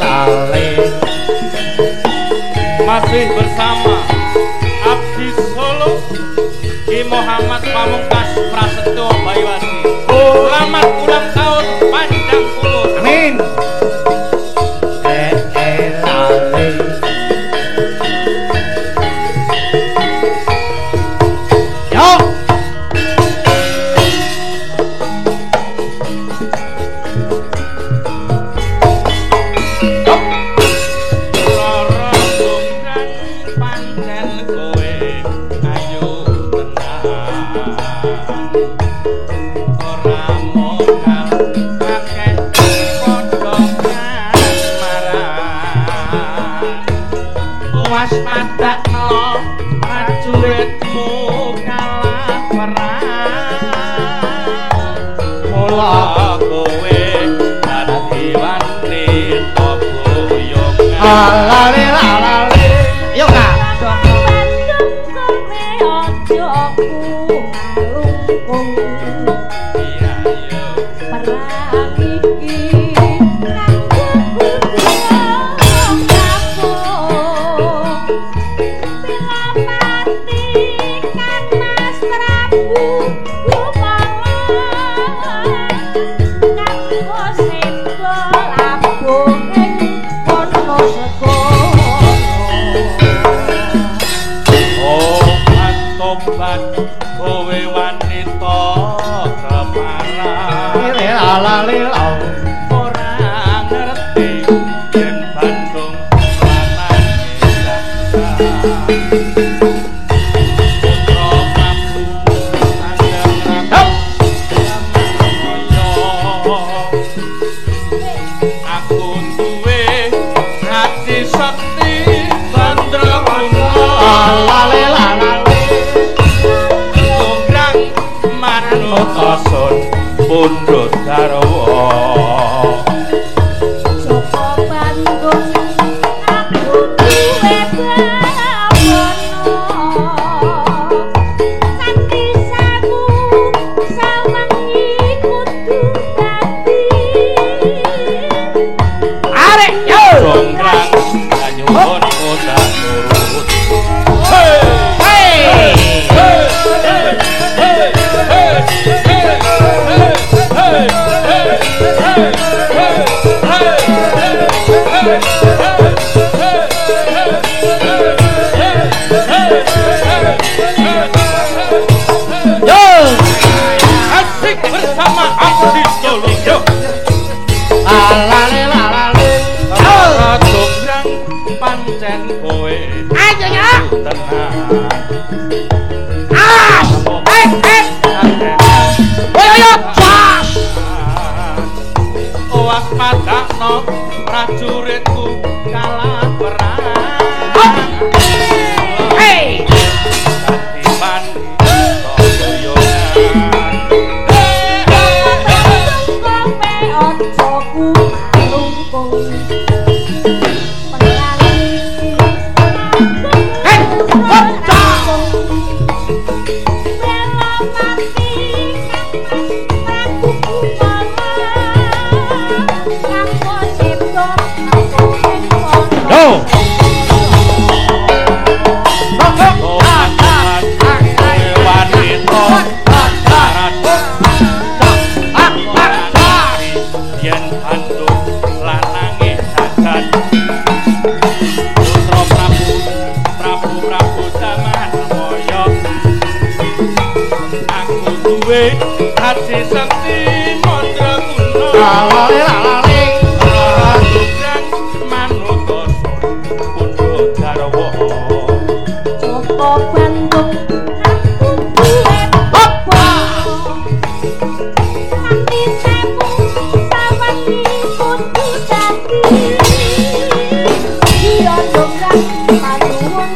lale masih bersama Abdi Solo Ki Muhammad Pamungkas Prasetyo Bayiwati. Selamat ulang tahun panjang umur. Amin. Lale yo padakno prajuritmu kalah perang mula kowe dadi wanita boyongan lale lale yo Kak kowe wanita kemarang lale ora ngerti yen Bandung lanang aku duwe hati sakti Bandrawuna lale Koson pundhut garwa Joko Bandung aku duwe bawono Santi saku sawengi kudu dadi arek yo jonggrang nyuwun kota turut asik bersama Abdi Solo yo lale jonggrang pancen kowe ayo ya tenang yo jas owas padakno prajuritku kalah perang dadi wanita boyongan kowe ojo kumalungkung yen Bandung lanange jagat putra Prabu Zaman Moyo aku duwe hati sakti Mandraguna lale jonggrang manut koson pundhut garwa Joko Bandung aku duwe bawono Santi saku sawengi kudu dadi iya jonggrang manuwun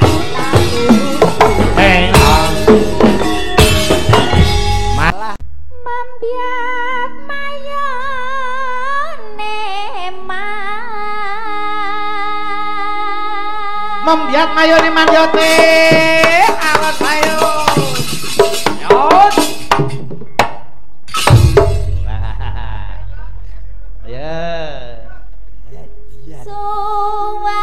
malah Mambiat mayone membiat mayone mandyote awas ayo yo Ya. Suarane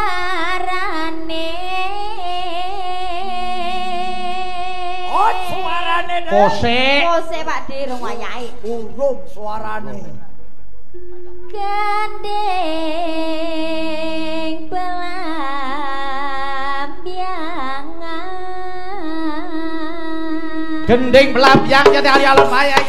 Oh, suarane deh. Kose Pak De rong wayahe. Urung suarane. Gendeng belambiangan. Gending belambiang jadi hari alam maya.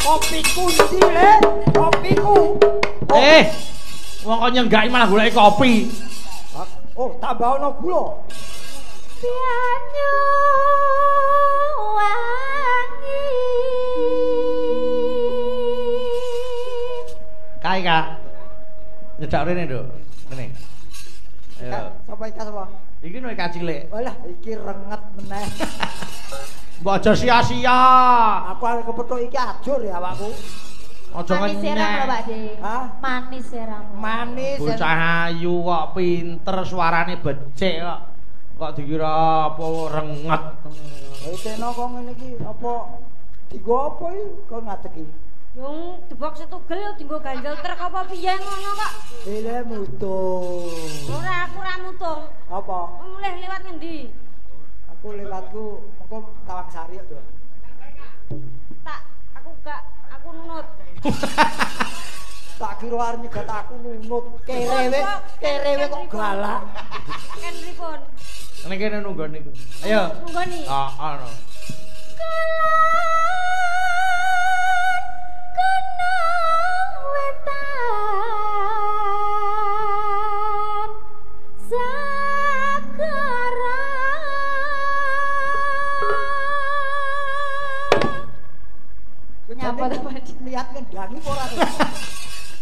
Kopiku ndi le? Kopiku. Wong kok nyenggaki malah goleki kopi. Oh, tambah ana gula. Banyu wangi. Kae, Kak. Nyedak rene, Nduk. Ngene. Ayo. Sapa iki sapa? Iki no Kak cilik. Walah, iki renget meneh. Mbok aja sia-sia. Aku arep kepethuk iki ajur ya awakku. Aja Manis serang lho Pak De. Hah? Manis serang. Manis. Bocah ayu kok pinter, suarane becik kok. Kok dikira apa renget. Teno kok ngene iki apa dienggo apa iki kok ngadeg iki? Yung debok setugel yo dienggo ganjel truk apa piye ngono kok. Ele mutung. Ora aku ora mutung. Apa? Mulih liwat ngendi? Aku lewatku mengko Tawang Sari kok. Tak aku gak aku nunut. Tak kira arep nyegat aku nunut. Kerewe kok galak. Ken pripun? Nek kene nunggu niku. Ayo. Nunggoni. Ono. Kenang wetan Sakara Nyapa lihat ngendangi ora to.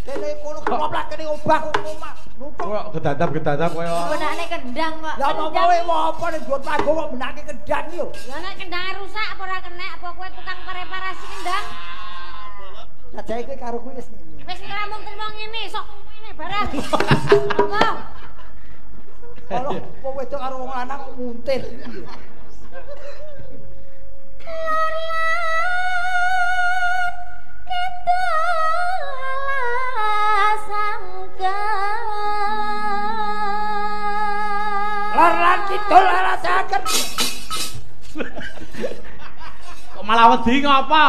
Kene kono keloplak kene obah omah. Nutuk. Kok gedadap koyo. benakne kendang kok. Lah apa kowe apa ning nggon panggung kok benake kendang yo. Lah nek kendang rusak apa ora kena apa kowe tukang reparasi kendang? Sajae kowe karo kuwi wis ngene. Wis ora mung terima ngene, sok ngene barang. Apa? Kalau wong wedok karo wong lanang muntir. Lan kidul rasaken. Kok malah wedi ngopo?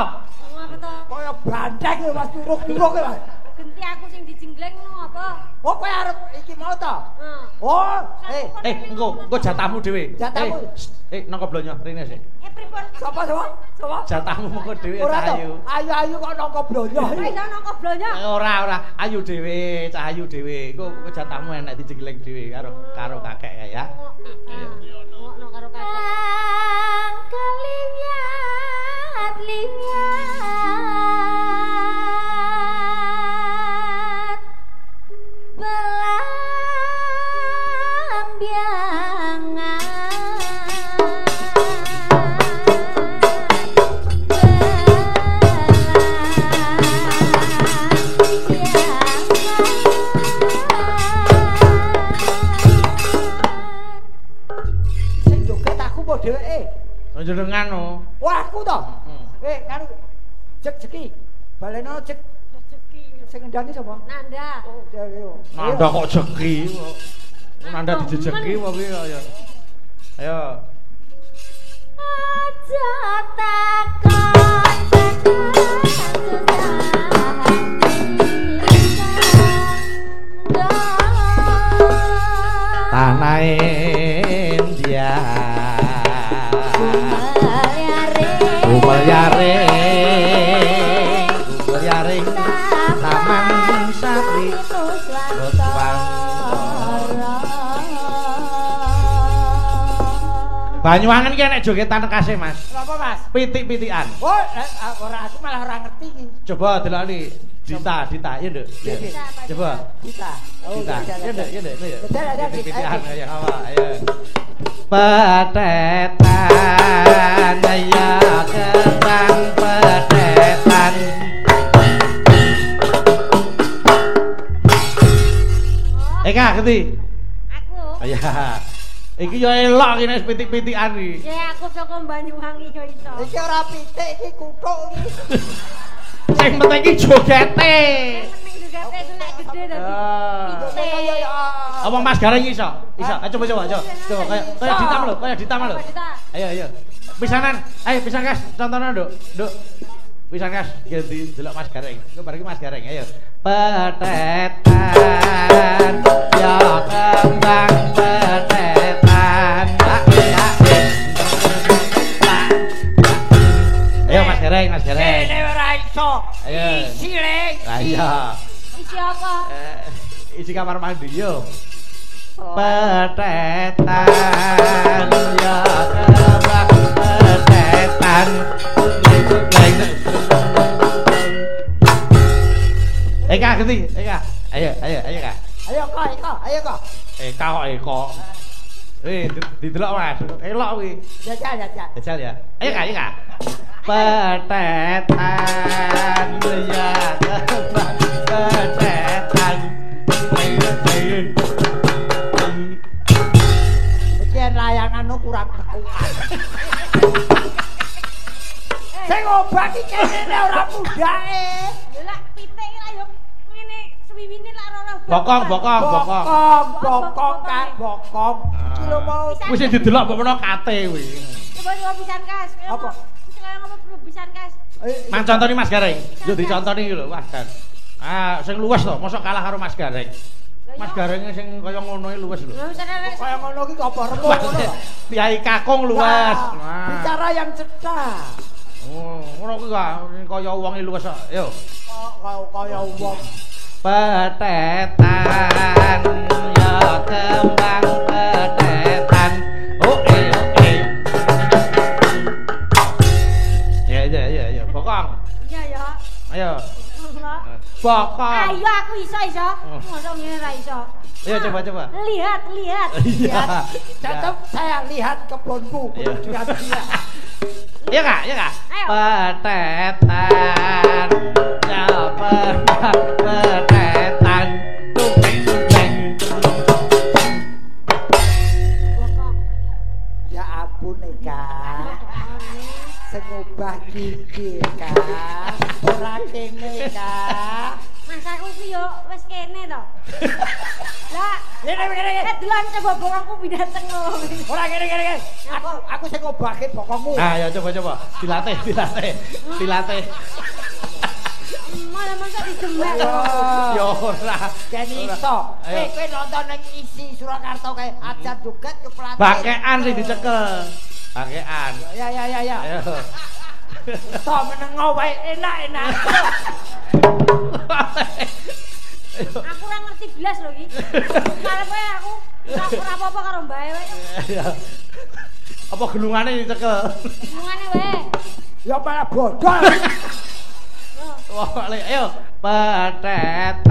Ngopo to? Kaya bandeng ya Mas turuk-turuk ya. Genti aku sing dijenggleng ngono apa? Oh kowe arep iki mau ta? Heeh. Oh, engko jatahmu dhewe. Jatahmu. Nangka blonyo rene sik. Pripun? Sapa? Jatahmu mengko dhewe Cahayu. Ayu kok nangka blonyo. Ora iso nangka blonyo. Ora, ayu dhewe, Cahayu dhewe. Engko jatahmu enek dijenggleng dhewe karo kakek ya. Ngono karo kakek. Kalinyat dheweke. Njenengan no. Wah, aku to. Kanu Jeki. Baleno Jek. Jeki. Sing ngendangi sapa? Nanda. Oh, yo. Nanda kok Jeki. Nanda dijejeki wae kuwi ya. Ayo. Aja takon tanah India Umel-yaring Taman Sari Banyuwangen iki nek jogetan kasih Mas. Napa Mas? Pitik-pitikan. Oh, ora aku malah ora ngerti iki. Coba delokne Dita, iya, Nduk. Coba. Dita. Oh, Dita. ya, Iya, Nduk, ya. Ada. Pitihan ya, ayo. Petetan ya kembang petetan. Kak, ngerti? Aku. Iya. Iki yo elok iki nek pitik-pitikan iki. Ya aku saka Banyuwangi yo iso. Iki ora pitik iki kuthuk iki. Sing penting iki jogete. Ning juga itu nek gede dadi. Apa Mas Gareng iso? Iso. Coba. Coba kaya ditam lho, Ayo. Pisanan. Ayo pisan Kas, contohna, Nduk. Pisan Kas, ganti delok Mas Gareng. Ku bareng Mas Gareng, ayo. Petetan ya kembang petetan. Ayo Mas Gareng. Ini ora iso. Ayo. Isi le. Ayo. Isi apa? Isi kamar mandi yo. Petetan ya kembang petetan. Kak, ngerti? Kak. Ayo Kak. Ayo kok. Kok. Didelok Mas. Elok kuwi. Jajal. Jajal ya. Ayo Kak. Petetan ya kembang petetan. Iki layangan kurang kakuan. Sing obah iki kene ora mudake. Lah pitik iki ayo ngene suwiwine lak ora. Bokong. Bokong kan bokong. Iki lho mau. Wis didelok mbok menawa kate kuwi. Coba pisan Kas. Apa? Kaya ngomong pisan Kas. Mang contoni Mas Gareng. Yo dicontoni iki lho, Mas Gareng. Sing luwes to, mosok kalah karo Mas Gareng. Mas Gareng sing kaya ngono iki luwes lho. Kaya ngono iki apa remo ngono. Kiai Kakung luwes. Bicara yang cedak. Oh, ngono kuwi kaya wong iki luwes kok. Yo. Kaya wong. Petetan ya kembang petetan. Oke. Ya. Bokong. Iya ya. Ayo. Bokong. Ayo aku iso. Mosok ngene ra iso. Ayo coba. Lihat. Iya. Tetap saya lihat kebunku. Lihat. Iya Kak. Ayo. Petetan ya petetan. Ya ampun Eka. Sing obah gigi Kak. Ora kene Kak. Mas aku ki yo wis kene to. Lah, Kene. delan coba bokongku pindah tengah. Ora kene. Aku sing ngobahke bokongmu. Ya coba. Dilatih. Malah masa didemek to. Yo ora. Kene iso. Kowe nonton ning isi Surakarta kae ajar joget ke pelatih. Bakean sing dicekel. Bakean. Ya. Ayo. Iso menengo wae enak. Aku ora ngerti blas lho iki. Karepe aku ora apa-apa karo mbae wae. Apa gelungane dicekel? Hubungane wae. Ya malah bodol. Wah, ayo petetan.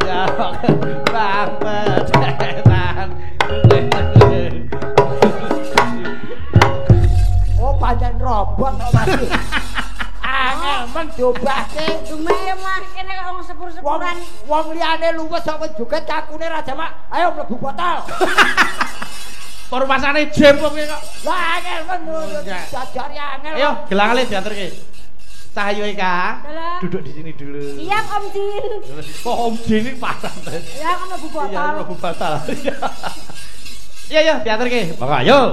Ya kembang petetan. Oh, pancen robot kok Mas. Angel men diobahke. Dume mah kene kok wong sepur-sepuran. Wong liyane luwes kok joget cakune ra jamak. Ayo mlebu botol. Permasane jem kok kok. Lah angel men jajari angel. Ayo, gelang le diaturke. Cahyo Eka. Dalah. Duduk di sini dulu. Siap Om Jin. Kok Om Jin ini parah. Ya kan mlebu botol. Iya, mlebu botol. Iya, diaturke. Monggo ayo.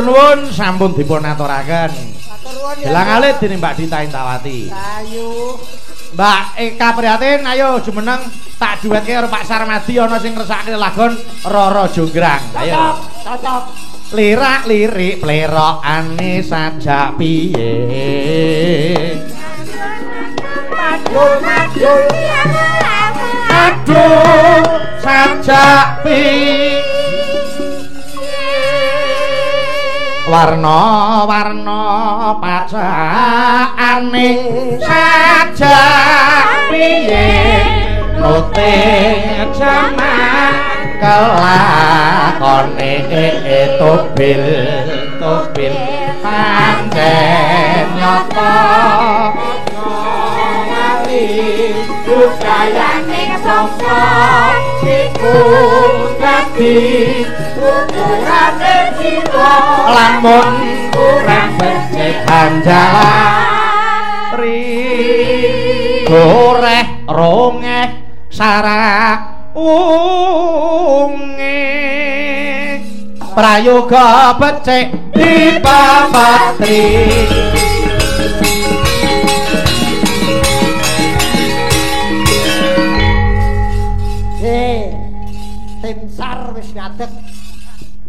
Matur nuwun sampun dipun aturaken. Matur nuwun ya. Gelang alit dening Mbak Dita Intawati. Ayo. Mbak Eka Prihatin ayo jumeneng tak duetke karo Pak Sarmadi ana sing ngresake lagon Roro Jonggrang. Ayo. Cocok. Lirak-lirik plerokane sajak piye. Madul. Aduh sajak piye. Warna-warna pacakane sajak piye. Nute jaman kelakone tobil pancen nyata ngali budayane bangsa iku dadi ukurane jiwa lamun kurang becik hanjalan goreh rongeh sarak unge prayoga becik di papatri tim SAR wis ngadeg.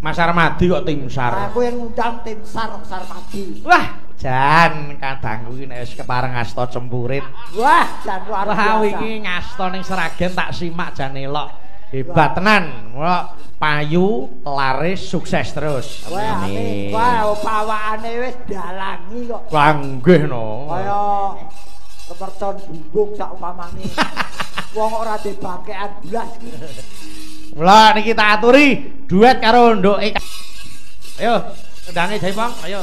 Mas Sarmadi kok tim SAR. Aku yang ngundang tim SAR Sarmadi. Wah, jan kadangku iki nek wis kepareng ngasta cempurit. Wah, jan luar biasa. Wah, wingi ngasta ning Seragen tak simak jan elok. Hebat tenan. Wah, payu, laris, sukses terus. Wah, Amin. wah, pawakane wis dalangi kok. Wah, nggih no. Kaya kemercon bumbung sak upamane. Wong ora dibangkekan blas. Mula niki tak aturi duet karo Nduk Eka. Ayo, ndange Jaipong, ayo.